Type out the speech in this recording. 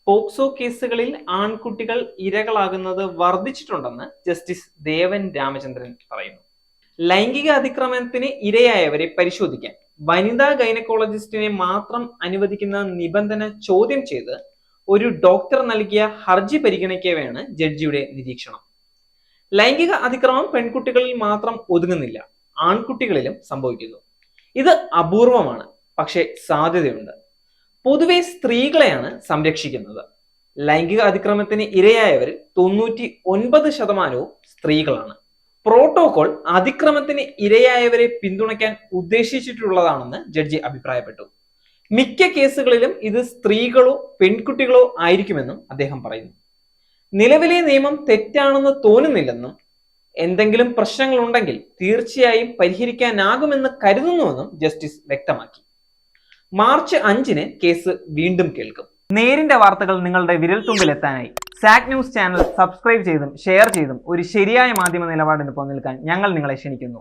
POCSO കേസുകളിൽ ആൺകുട്ടികൾ ഇരകളാകുന്നത് വർദ്ധിച്ചിട്ടുണ്ടെന്ന് justice Devan Ramachandran പറയുന്നു. ലൈംഗിക അതിക്രമണത്തിന് ഇരയായവരെ പരിശോധിക്കാൻ വനിതാ ഗൈനക്കോളജിസ്റ്റിനെ മാത്രം അനുവദിക്കുന്ന നിബന്ധന ചോദ്യം ചെയ്ത് ഒരു ഡോക്ടർ നൽകിയ ഹർജി പരിഗണിക്കവെയാണ് ജഡ്ജിയുടെ നിരീക്ഷണം. ലൈംഗിക അതിക്രമം പെൺകുട്ടികളിൽ മാത്രം ഒതുങ്ങുന്നില്ല, ആൺകുട്ടികളിലും സംഭവിക്കുന്നു. ഇത് അപൂർവമാണ്, പക്ഷേ സാധ്യതയുണ്ട്. പൊതുവെ സ്ത്രീകളെയാണ് സംരക്ഷിക്കുന്നത്. ലൈംഗിക അതിക്രമത്തിന് ഇരയായവരിൽ 99% സ്ത്രീകളാണ്. പ്രോട്ടോകോൾ അതിക്രമത്തിന് ഇരയായവരെ പിന്തുണയ്ക്കാൻ ഉദ്ദേശിച്ചിട്ടുള്ളതാണെന്ന് ജഡ്ജി അഭിപ്രായപ്പെട്ടു. മിക്ക കേസുകളിലും ഇത് സ്ത്രീകളോ പെൺകുട്ടികളോ ആയിരിക്കുമെന്നും അദ്ദേഹം പറയുന്നു. നിലവിലെ നിയമം തെറ്റാണെന്ന് തോന്നുന്നില്ലെന്നും എന്തെങ്കിലും പ്രശ്നങ്ങളുണ്ടെങ്കിൽ തീർച്ചയായും പരിഹരിക്കാനാകുമെന്ന് കരുതുന്നുവെന്നും ജസ്റ്റിസ് വ്യക്തമാക്കി. മാർച്ച് 5-ന് കേസ് വീണ്ടും കേൾക്കും. നേരിന്റെ വാർത്തകൾ നിങ്ങളുടെ വിരൽത്തുമ്പിൽ എത്താനായി സാക് ന്യൂസ് ചാനൽ സബ്സ്ക്രൈബ് ചെയ്തും ഷെയർ ചെയ്തും ഒരു ശരിയായ മാധ്യമ നിലപാടിന് നിൽക്കാൻ ഞങ്ങൾ നിങ്ങളെ ക്ഷണിക്കുന്നു.